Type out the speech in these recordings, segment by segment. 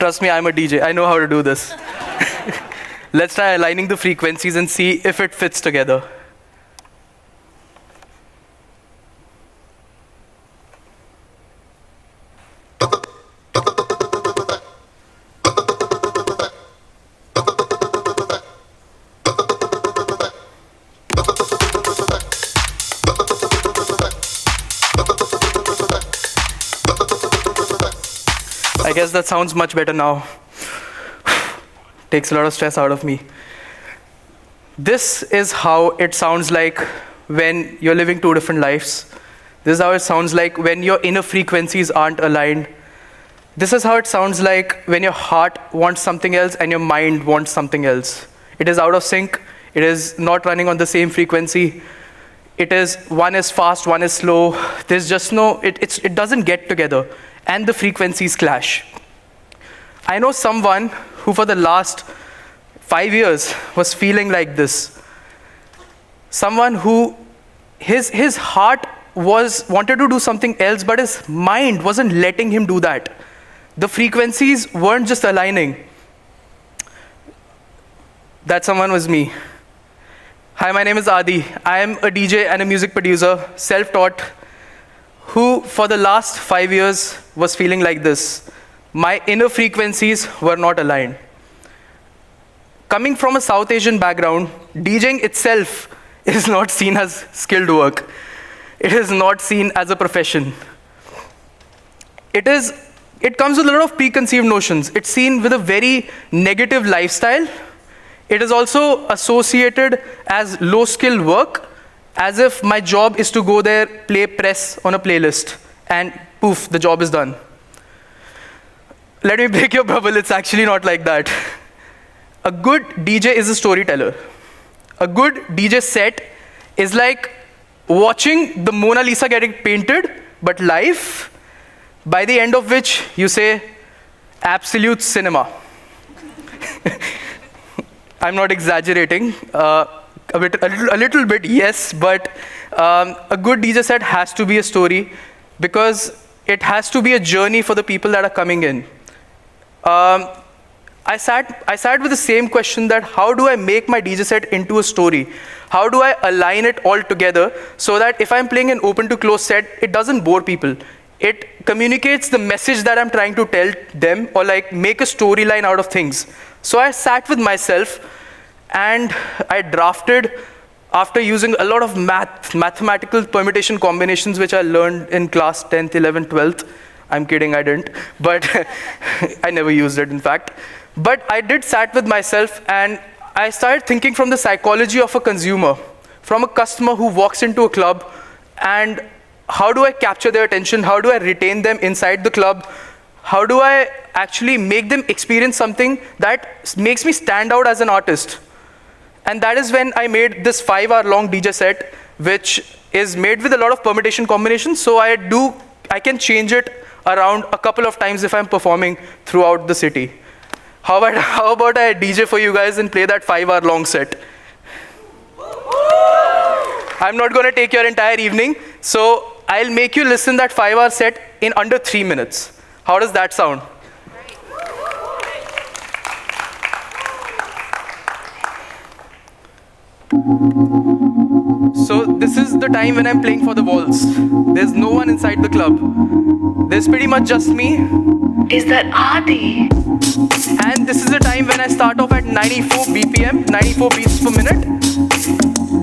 Trust me, I'm a DJ. I know how to do this. Let's try aligning the frequencies and see if it fits together. I guess that sounds much better now. Takes a lot of stress out of me. This is how it sounds like when you're living two different lives. This is how it sounds like when your inner frequencies aren't aligned. This is how it sounds like when your heart wants something else and your mind wants something else. It is out of sync. It is not running on the same frequency. It is, one is fast, one is slow. There's just no, it doesn't get together. And the frequencies clash. I know someone who for the last 5 years was feeling like this. Someone who his heart wanted to do something else, but his mind wasn't letting him do that. The frequencies weren't just aligning. That someone was me. Hi, my name is Adi. I am a DJ and a music producer, self-taught, who for the last 5 years was feeling like this. My inner frequencies were not aligned. Coming from a South Asian background, DJing itself is not seen as skilled work. It is not seen as a profession. It comes with a lot of preconceived notions. It's seen with a very negative lifestyle. It is also associated as low-skill work, as if my job is to go there, play press on a playlist, and poof, the job is done. Let me break your bubble, it's actually not like that. A good DJ is a storyteller. A good DJ set is like watching the Mona Lisa getting painted, but live, by the end of which you say, absolute cinema. I'm not exaggerating. A little bit, yes, but a good DJ set has to be a story because it has to be a journey for the people that are coming in. I sat with the same question that how do I make my DJ set into a story? How do I align it all together so that if I'm playing an open to close set, it doesn't bore people. It communicates the message that I'm trying to tell them or like make a storyline out of things. So I sat with myself and I drafted, after using a lot of mathematical permutation combinations which I learned in class 10th, 11th, 12th. I'm kidding, I didn't, but I never used it in fact. But I did sat with myself and I started thinking from the psychology of a consumer, from a customer who walks into a club, and how do I capture their attention? How do I retain them inside the club? How do I actually make them experience something that makes me stand out as an artist? And that is when I made this 5-hour-long DJ set, which is made with a lot of permutation combinations. So I can change it around a couple of times if I'm performing throughout the city. How about I DJ for you guys and play that 5-hour-long set? I'm not going to take your entire evening, so I'll make you listen that 5-hour set in under 3 minutes. How does that sound? So this is the time when I'm playing for the walls. There's no one inside the club. There's pretty much just me. Is that Adi? And this is the time when I start off at 94 BPM, 94 beats per minute.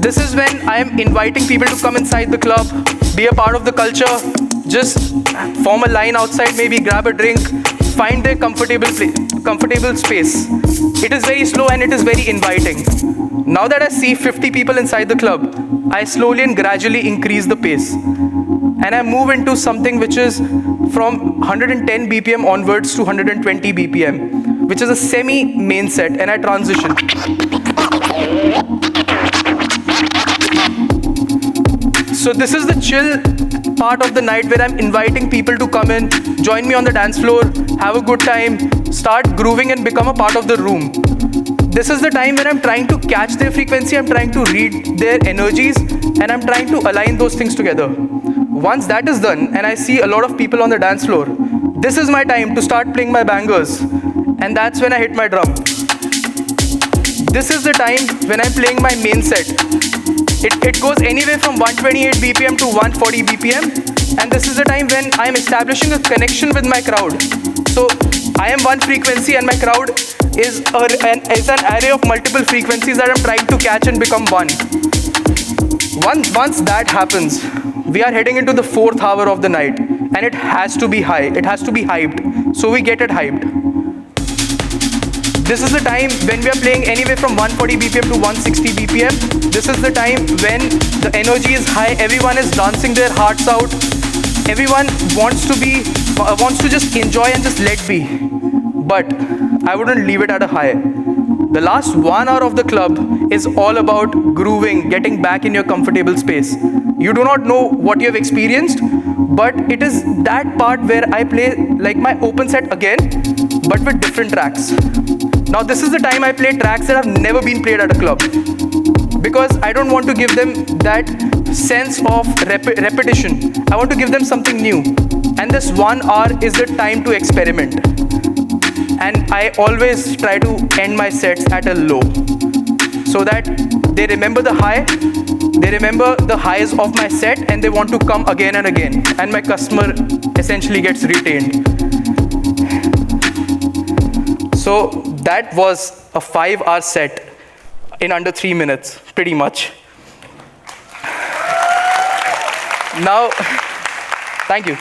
This is when I'm inviting people to come inside the club, be a part of the culture, just form a line outside, maybe grab a drink, find their comfortable space. It is very slow and it is very inviting. Now that I see 50 people inside the club, I slowly and gradually increase the pace. And I move into something which is from 110 BPM onwards to 120 BPM, which is a semi-main set, and I transition. So this is the chill part of the night where I'm inviting people to come in, join me on the dance floor, have a good time, start grooving and become a part of the room. This is the time when I'm trying to catch their frequency, I'm trying to read their energies, and I'm trying to align those things together. Once that is done, and I see a lot of people on the dance floor, this is my time to start playing my bangers. and that's when I hit my drum. This is the time when I'm playing my main set. It goes anywhere from 128 BPM to 140 BPM, and this is the time when I'm establishing a connection with my crowd. So I am one frequency and my crowd is an array of multiple frequencies that I'm trying to catch and become one. Once that happens, we are heading into the 4th hour of the night, and it has to be high, it has to be hyped. So we get it hyped. This is the time when we are playing anywhere from 140 BPM to 160 BPM. This is the time when the energy is high, everyone is dancing their hearts out. Everyone wants to just enjoy and just let be. But I wouldn't leave it at a high. The last 1 hour of the club is all about grooving, getting back in your comfortable space. You do not know what you have experienced, but it is that part where I play like my open set again, but with different tracks. Now this is the time I play tracks that have never been played at a club, because I don't want to give them that sense of repetition. I want to give them something new. And this 1 hour is the time to experiment. And I always try to end my sets at a low, so that they remember the high, they remember the highs of my set, and they want to come again and again. And my customer essentially gets retained. So that was a 5-hour set in under 3 minutes, pretty much. Now, thank you.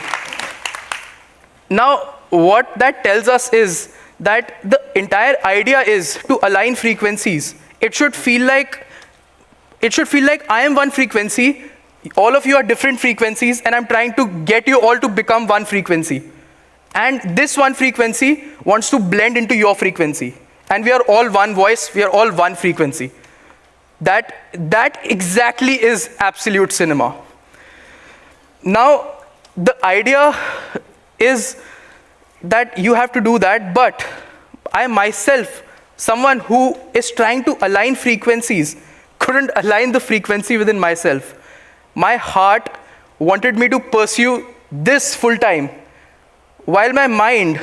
Now, what that tells us is that the entire idea is to align frequencies. It should feel like I am one frequency, all of you are different frequencies, and I'm trying to get you all to become one frequency. And this one frequency wants to blend into your frequency. And we are all one voice, we are all one frequency. That exactly is absolute cinema. Now, the idea is that you have to do that, but I myself, someone who is trying to align frequencies, couldn't align the frequency within myself. My heart wanted me to pursue this full time, while my mind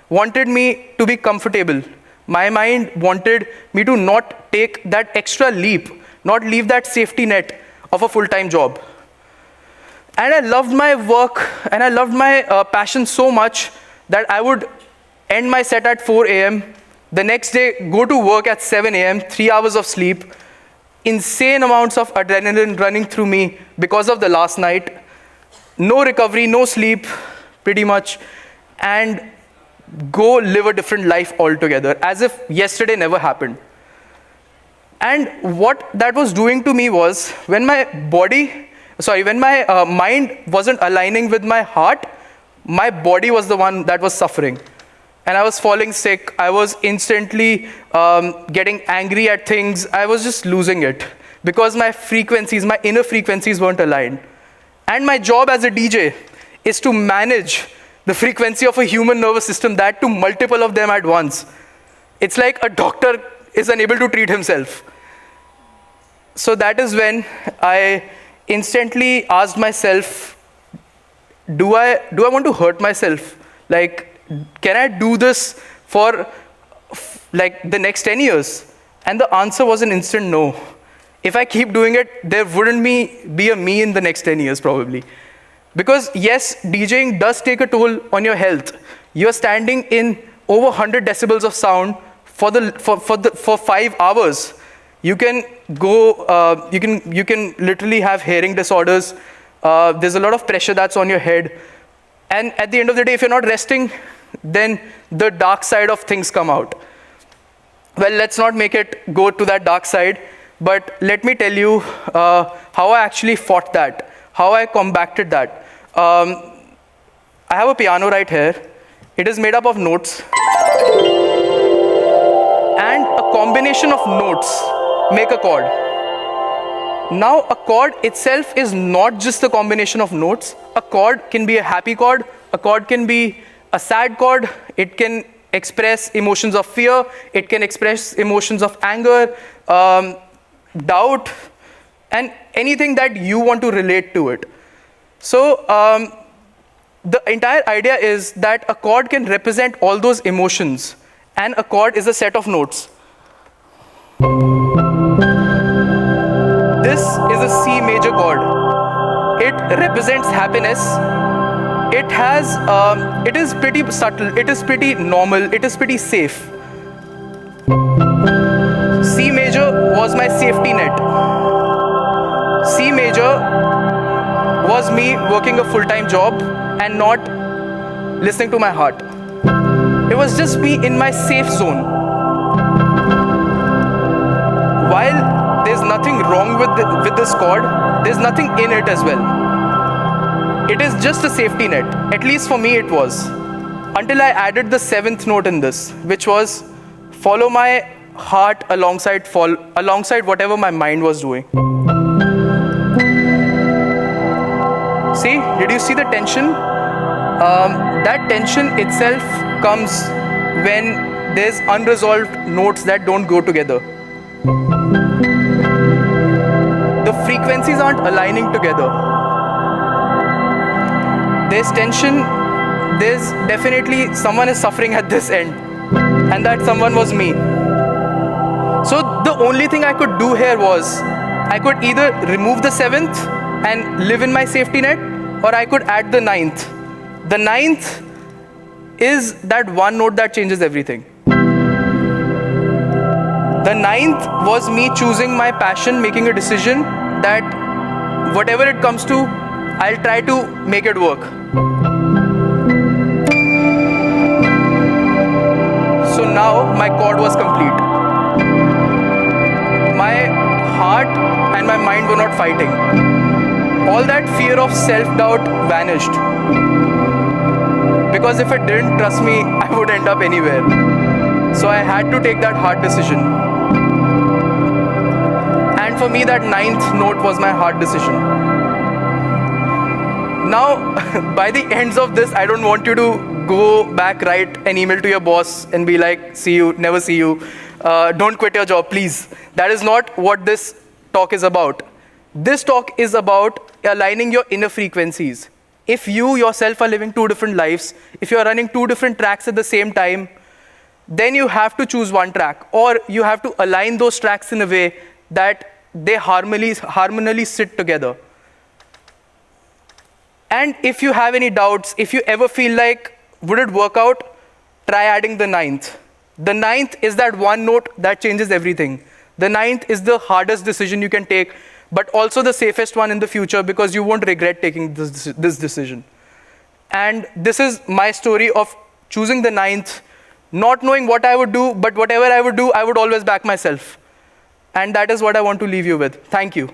wanted me to be comfortable. My mind wanted me to not take that extra leap, not leave that safety net of a full-time job. And I loved my work and I loved my passion so much that I would end my set at 4 a.m., the next day go to work at 7 a.m., 3 hours of sleep, insane amounts of adrenaline running through me because of the last night, no recovery, no sleep, pretty much, and go live a different life altogether, as if yesterday never happened. And what that was doing to me was, when my mind wasn't aligning with my heart, my body was the one that was suffering. And I was falling sick, I was instantly getting angry at things, I was just losing it. Because my frequencies, my inner frequencies weren't aligned. And my job as a DJ is to manage the frequency of a human nervous system, that to multiple of them at once. It's like a doctor is unable to treat himself. So that is when I instantly asked myself, do I want to hurt myself? Like, can I do this for like the next 10 years? And the answer was an instant no. If I keep doing it, there wouldn't be a me in the next 10 years probably. Because yes, DJing does take a toll on your health. You're standing in over 100 decibels of sound for 5 hours. You can go, you can literally have hearing disorders. There's a lot of pressure that's on your head. And at the end of the day, if you're not resting, then the dark side of things come out. Well, let's not make it go to that dark side, but let me tell you how I actually fought that, how I combated that. I have a piano right here. It is made up of notes. And a combination of notes make a chord. Now, a chord itself is not just a combination of notes. A chord can be a happy chord. A chord can be a sad chord. It can express emotions of fear. It can express emotions of anger, doubt, and anything that you want to relate to it. So, the entire idea is that a chord can represent all those emotions. and a chord is a set of notes. This is a C major chord. It represents happiness. It is pretty subtle, it is pretty normal, it is pretty safe. C major was my safety net. C major was me working a full-time job and not listening to my heart. It was just me in my safe zone. While there's nothing wrong with this chord, there's nothing in it as well. It is just a safety net. At least for me it was. Until I added the 7th note in this, which was follow my heart alongside whatever my mind was doing. See, did you see the tension? That tension itself comes when there's unresolved notes that don't go together. The frequencies aren't aligning together. There's tension, there's definitely someone is suffering at this end, and that someone was me. So the only thing I could do here was, I could either remove the 7th and live in my safety net, or I could add the 9th. The 9th is that one note that changes everything. The 9th was me choosing my passion, making a decision that whatever it comes to, I'll try to make it work. So now my chord was complete. My heart and my mind were not fighting. All that fear of self-doubt vanished. Because if it didn't trust me, I would end up anywhere. So I had to take that hard decision. And for me, that 9th note was my hard decision. Now, by the ends of this, I don't want you to go back, write an email to your boss and be like, see you, never see you. Don't quit your job, please. That is not what this talk is about. This talk is about aligning your inner frequencies. If you yourself are living 2 different lives, if you are running 2 different tracks at the same time, then you have to choose one track, or you have to align those tracks in a way that they harmoniously sit together. And if you have any doubts, if you ever feel like, would it work out? Try adding the 9th. The 9th is that one note that changes everything. The 9th is the hardest decision you can take, but also the safest one in the future, because you won't regret taking this decision. And this is my story of choosing the 9th, not knowing what I would do, but whatever I would do, I would always back myself. And that is what I want to leave you with. Thank you.